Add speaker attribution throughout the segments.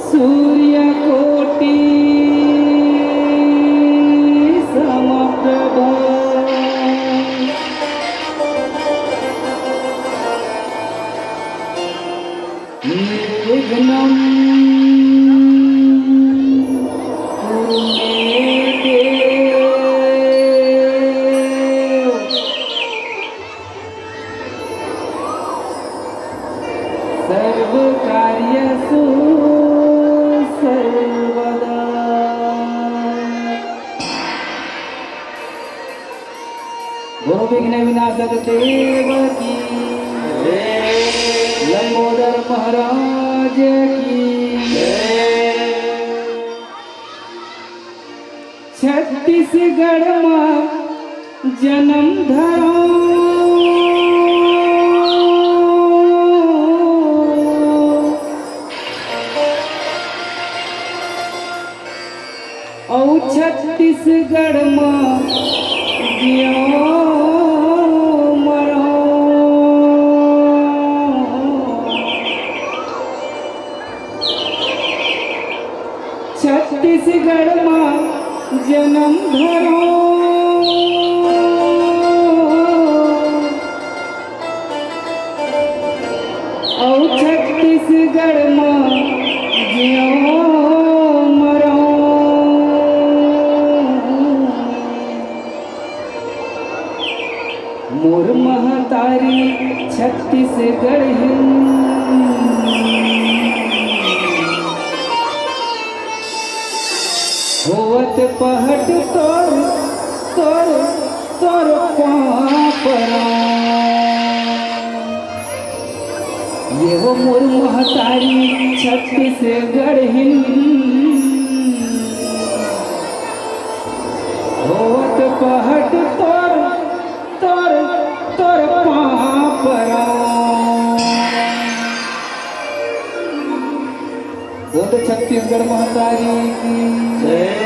Speaker 1: सूर्यकोटि समप्रभ निर्विघ्नं कुरु मे देव सर्वकार्येषु सर्वदा। गुरु विघ्न विनाशक देव की लंबोदर महाराज की छत्तीसगढ़ में जन्म धरो और छत्तीसगढ़ में जियो मरो। छत्तीसगढ़ में जन्म धरो और छत्तीसगढ़ में जियो मरो। मोर महतारी छत्तीसगढ़ होवत पहट तोर तोर तोर पापरा। ये हो मोर महतारी छत्तीसगढ़ होवत पहट तोर तोर तोर पापरा। वो तो छत्तीसगढ़ महतारी की जय।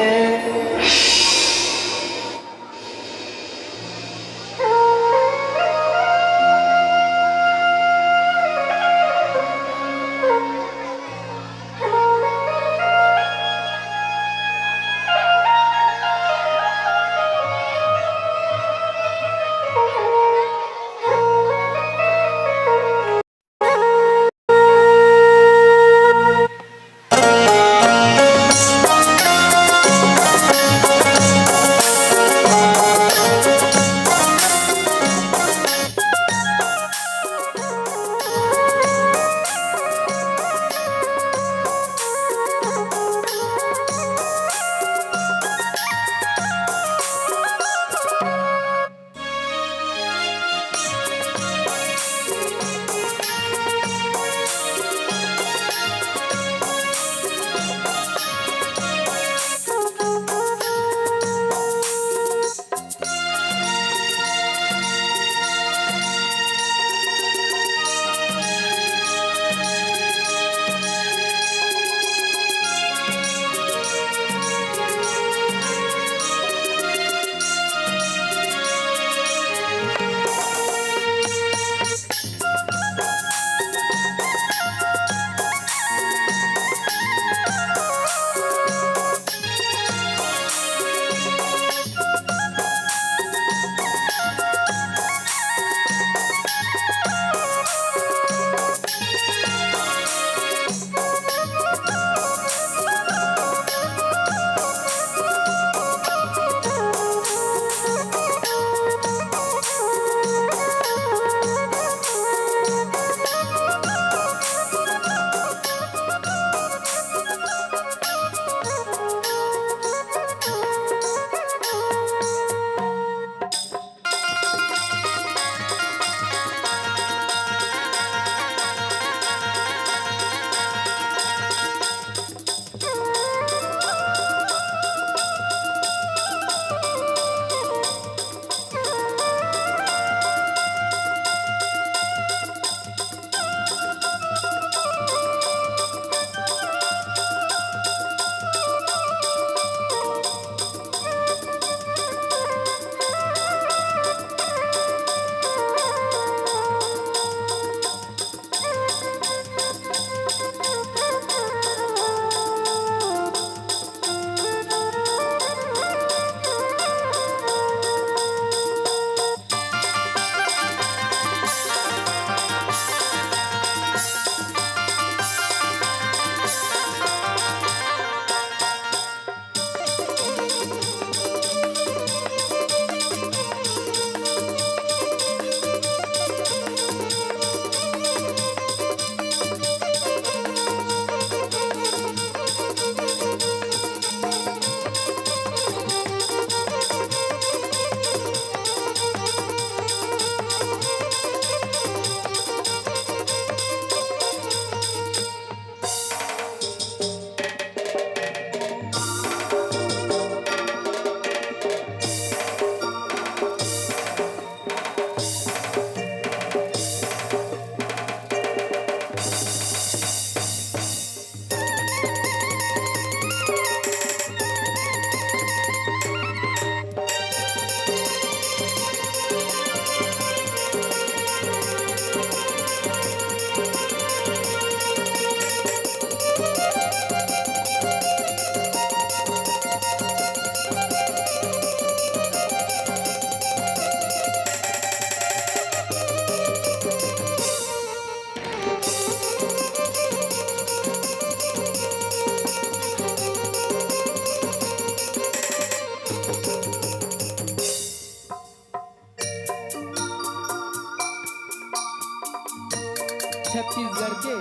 Speaker 1: छत्तीसगढ़ के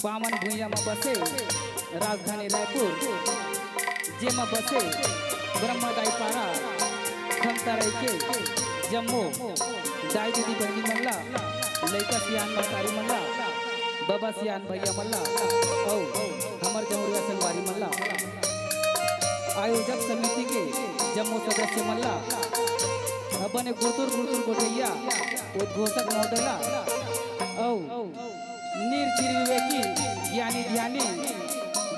Speaker 1: पावन भूइया में बसे राजधानी रायपुर जेमा बसे ब्रह्मदाई पारा खमतराई के जम्मू दाई दीदी बहनी मल्ला लड़का सियान महतारी मल्ला बाबा सियान भैया मल्ला औ हमर जमुरिया संगवारी मल्ला आयोजक समिति के जम्मू सदस्य मल्ला अपने गुरतुर गुरतुर गोठैया उद्घोषक महोदयला औ निर्चिर विवेकी ज्ञानी ध्यानी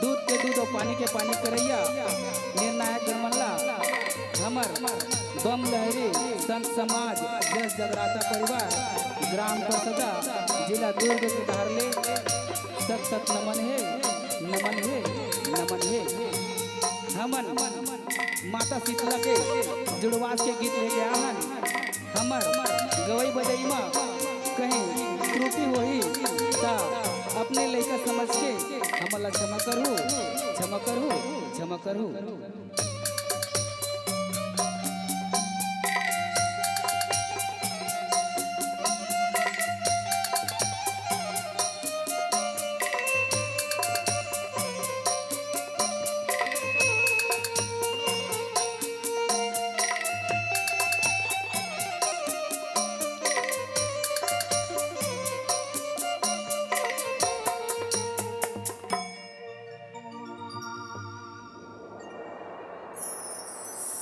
Speaker 1: दूध के दूध और पानी के पानी करैया निर्णायक मल्ला हमर बम लहरी संत समाज जस जगराता परिवार ग्राम परसदा जिला दुर्ग के धारले सत सत नमन है नमन है नमन है। हमन माता शीतला के जुड़वास के गीत लेके आहन हमर गवई बजई में कहीं त्रुटि होई ता अपने लइका समझ के हमला क्षमा करू क्षमा करू क्षमा करू।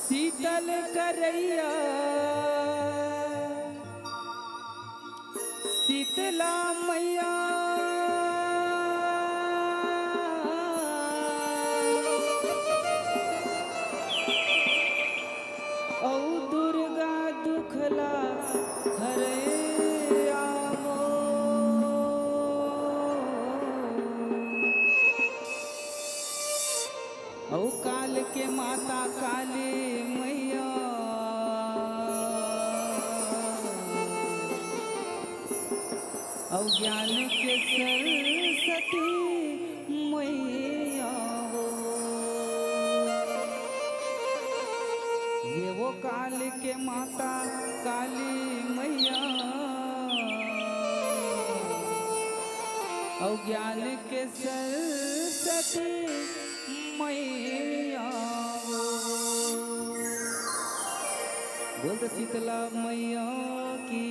Speaker 1: शीतल करैया शीतला मैया औ दुर्गा दुखला हरे आवो औ काल के माता काली मैया औ ज्ञान के सरस्वती मैया हो ये वो काल के माता काली मैया औ ज्ञान के सरस्वती मैया बोल तो शीतला मैया की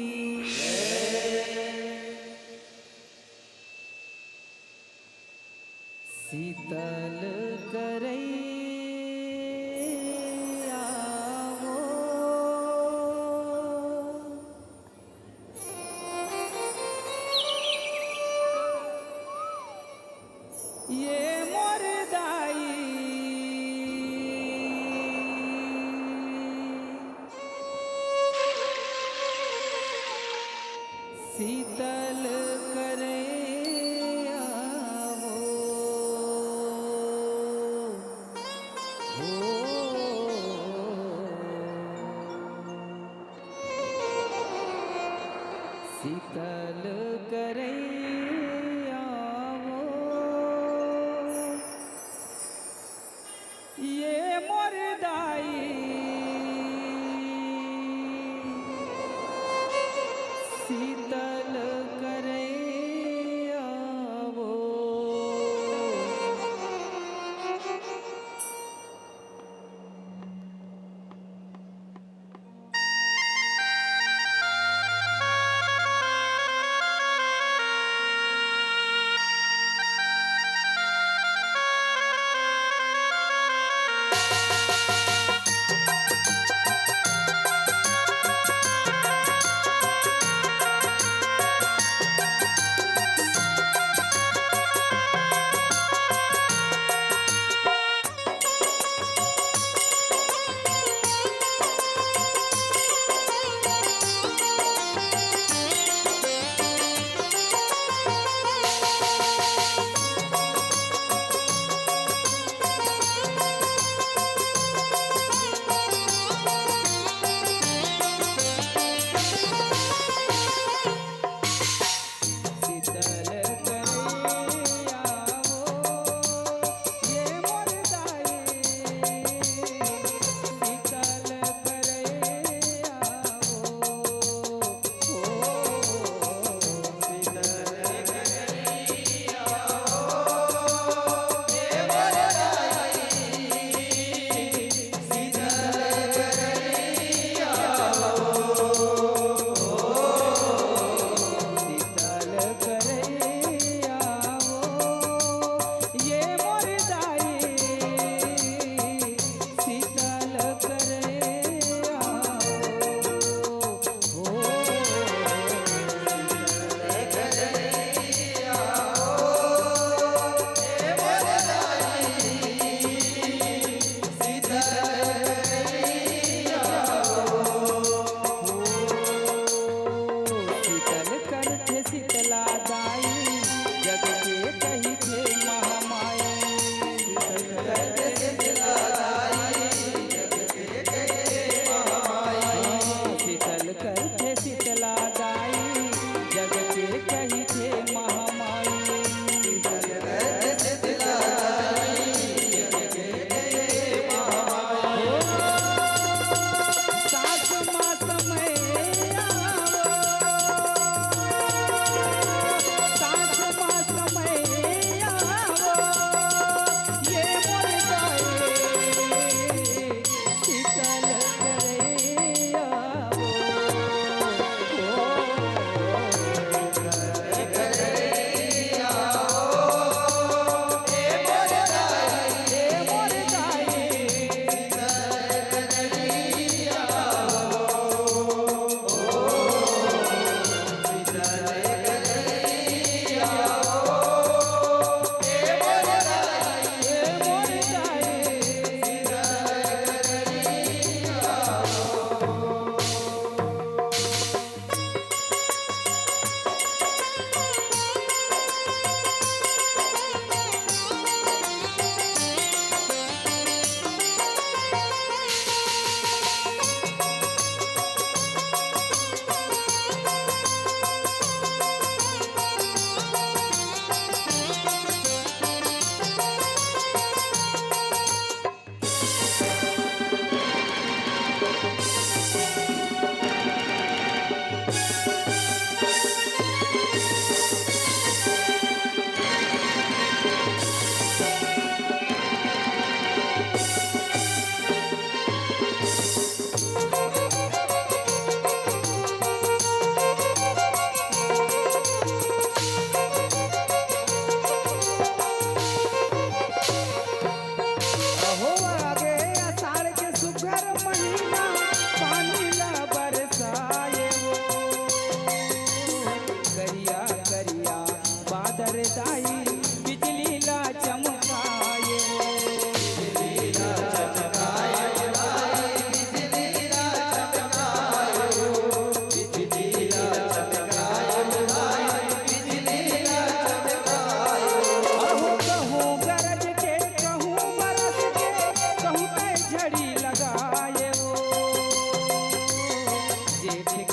Speaker 1: शीतल करैया वो ये मोर दाई शीतल करैया वो शीतल करैया वो ये मोर दाई शीतल करैया वो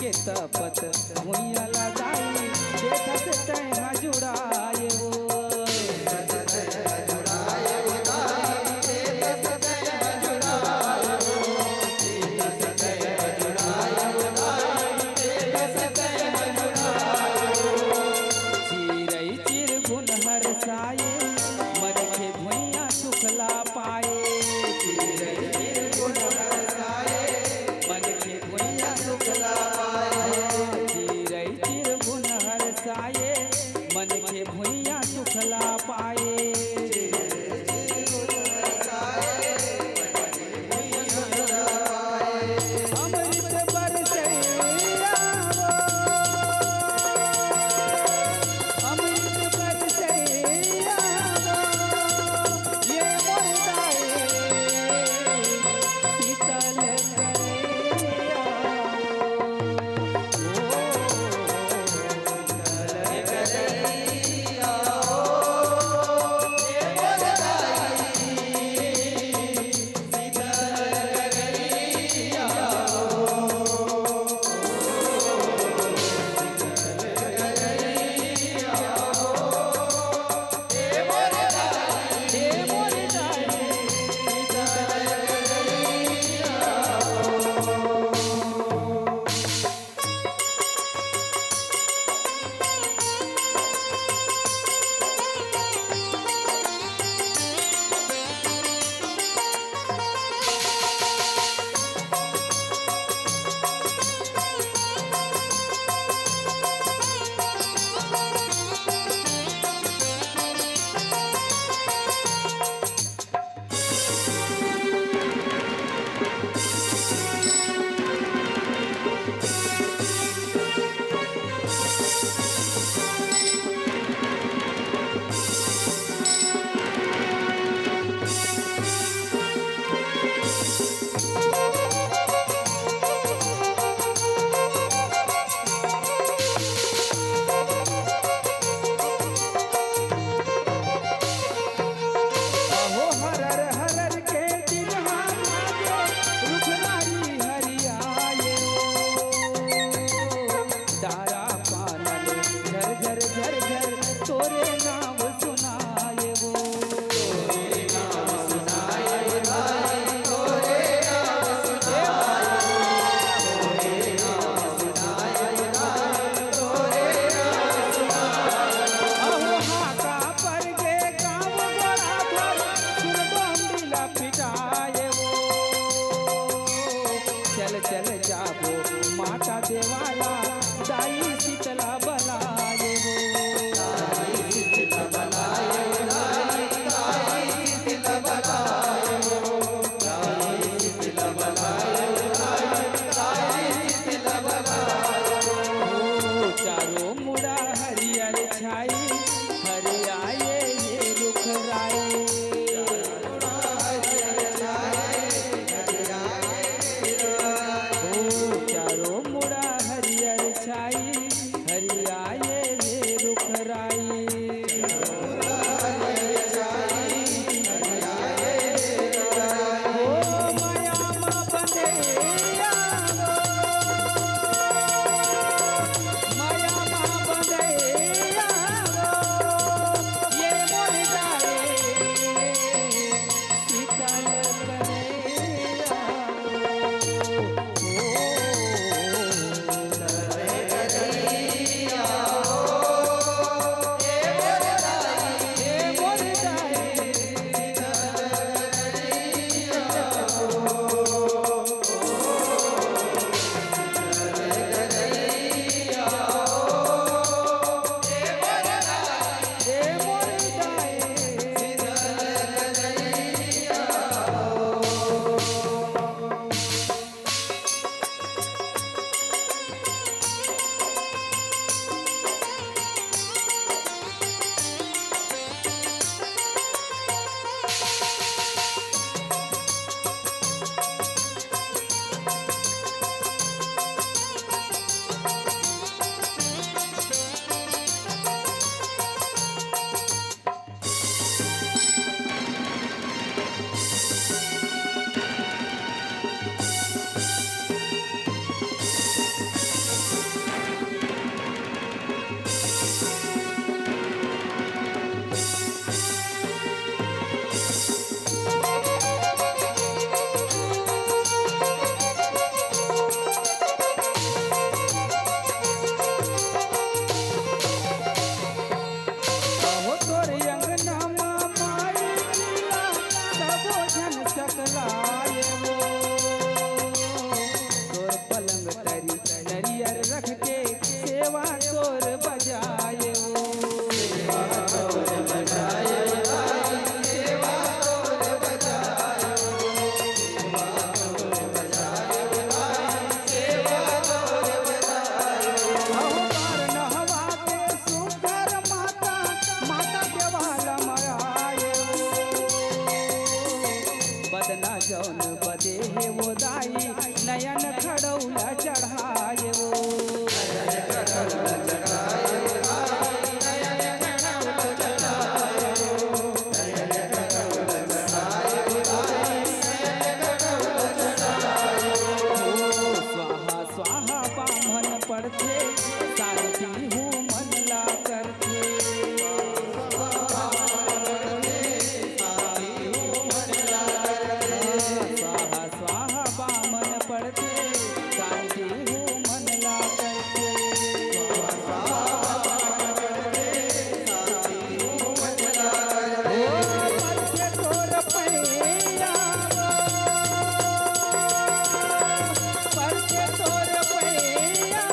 Speaker 1: के तपत भुइया लगाई देखत तैहा जुड़ाए वो चिरई चिरगुन हरसाए मन के भुइया सुखला पाए चिरई चिरगुन हरसाए मन के भुइया सुखला पाए चिरई चिरगुन हरसाए मन के भुइया सुखला पाए अमृत बरसैया अमृत बरसैया ये मोरदाए शीतल करैया ये मोरदाए अहो हरर हरर के दिनहा लागे रुखनारी हरियाए तारा पानल झर झर झर झर तोरे नाम सुनाए वो तोरे नाम सुनाए भाई तोरे नाम सुनाए तोरे नाम सुनाए भाई तोरे नाम सुनाए अहो हाका पर गे गाँव बड़ा घर सुन डोंडीला पिटाए वो चल चल जाबो माता देवाला दाई शीतला बलाए वो दाई शीतला बलाए दाई शीतला बलाए वो दाई शीतला बलाए दाई शीतला बलाए वो चारों मुड़ा हरियर छाई हरियाए ये रुख राए ओ चारों मुड़ा हरियर छाई हरिया सेवा तोर बजाए बदना जौन बदे हे वो दाई नयन खड़ौला चढ़ाए वो स्वाहा स्वाहा बामन पड़ते शांति हूँ मन ला करते स्वाहा स्वाहा बामन पड़ते शांति हूँ मन ला करते परचे तोर पैया परचे तोर पैया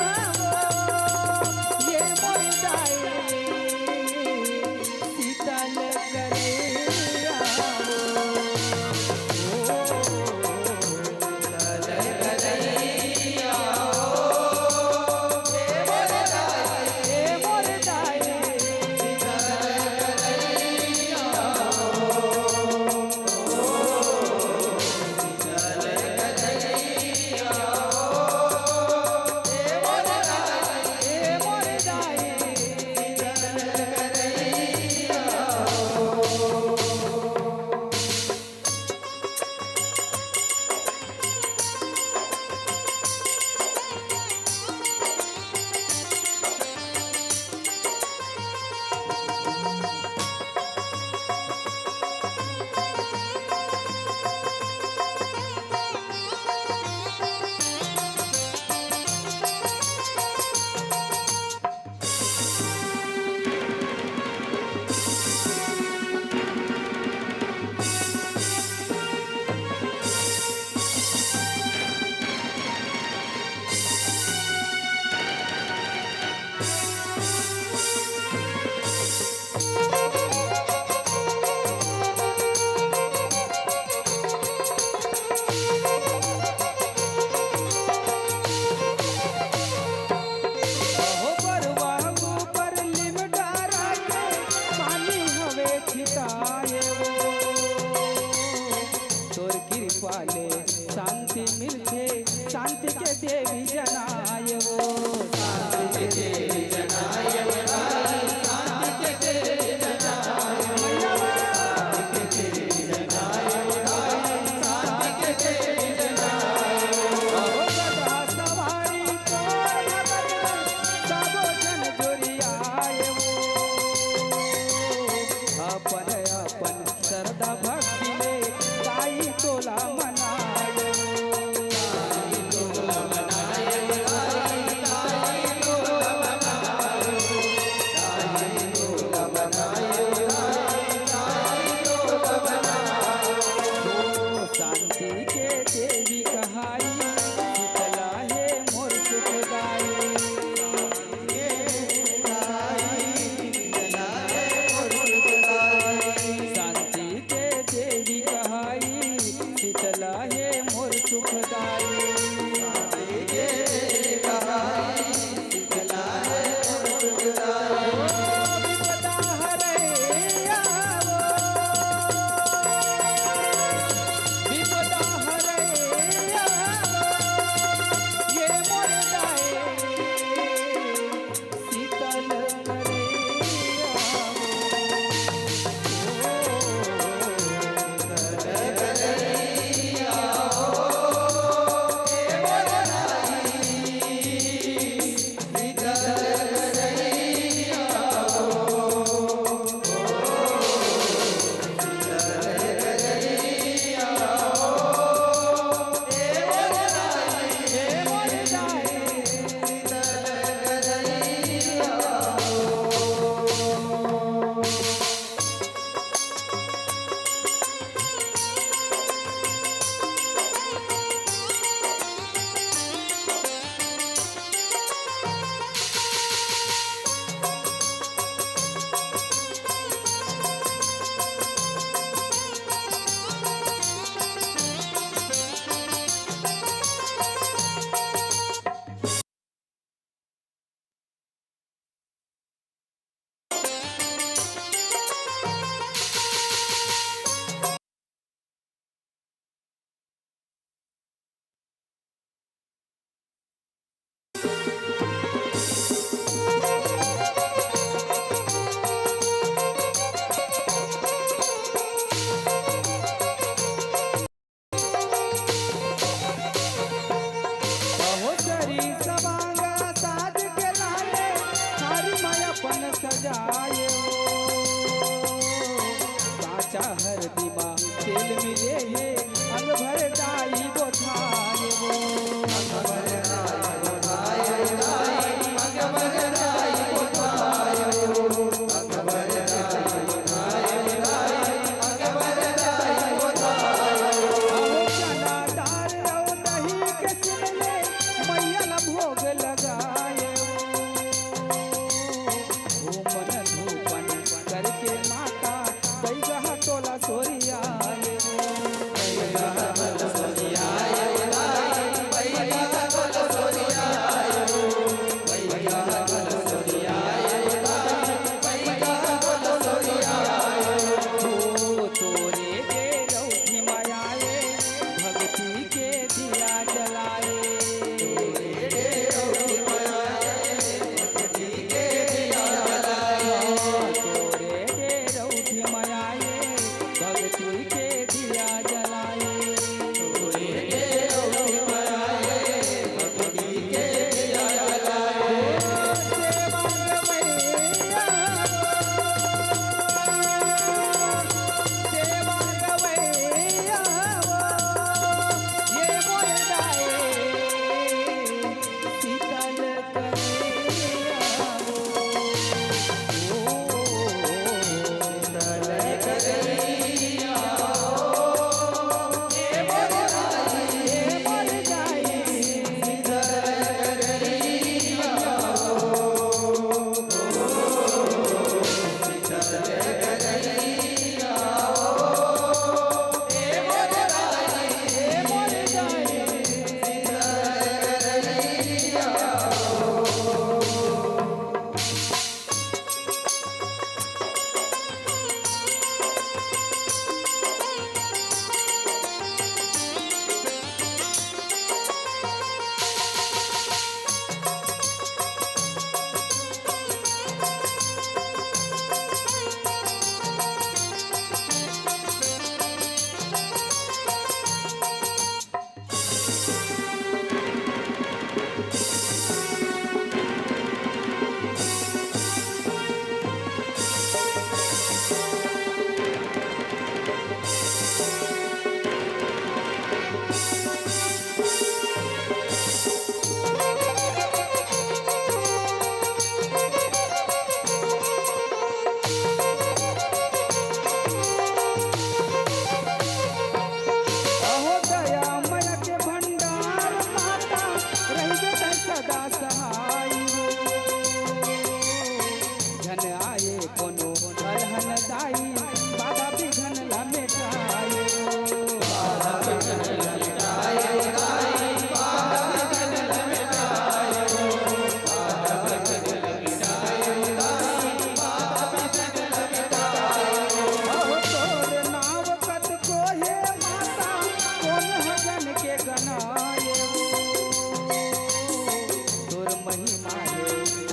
Speaker 1: महिमा है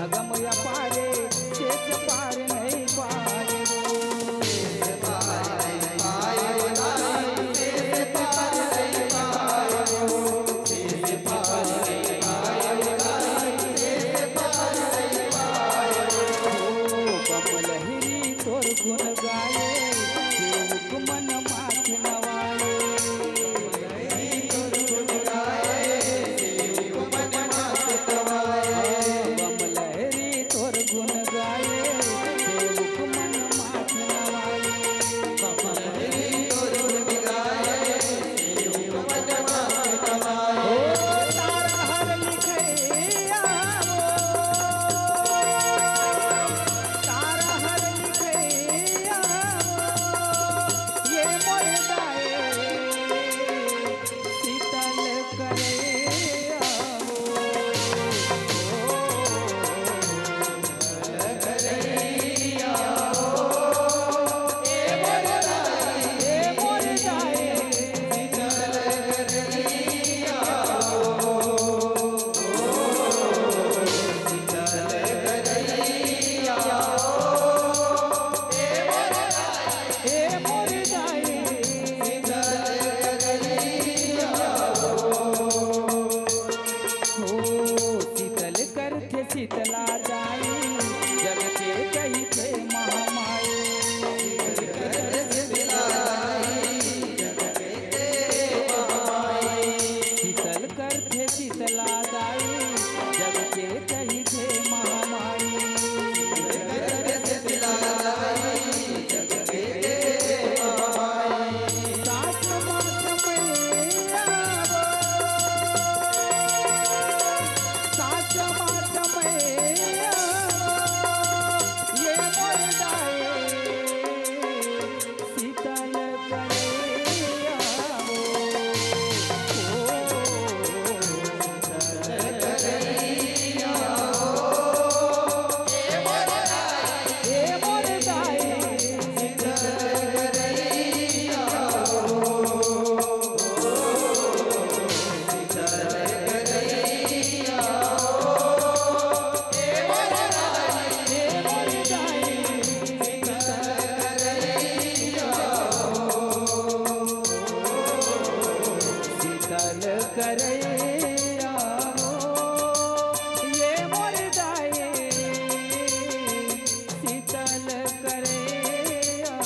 Speaker 1: अगम अपारे शेष पार नहीं पाए कमलहरी तोर गुण गाए सेवक मन माथ नवाए कमलहरी तोर गुण गाए सेवक मन माथ नवाए ओ तारा हर लिखैया तारा हर लिखैया ये मोर गाए शीतल करैया ये मोर गाए ए मोर गाए हो शीतल करथे शीतला जाई जग के कही थे महामाई शीतल करथे शीतला जाई जग के कही थे महामाई सास मात मैया सास मात मैया ये मोर गाए शीतल करैया ये मोर गाए ये मोर गाए शीतल करैया ये मोर गाए शीतल करैया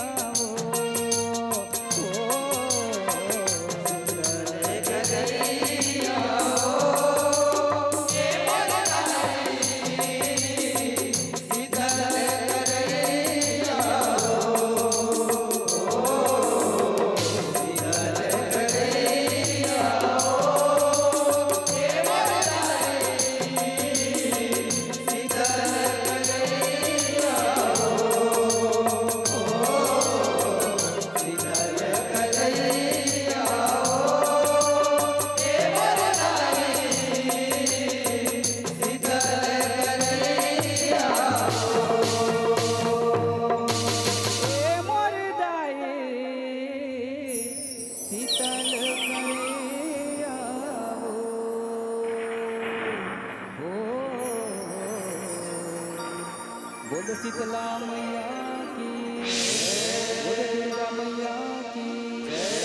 Speaker 1: ए मोर गाए शीतल करैया हो बोल शीतला मैया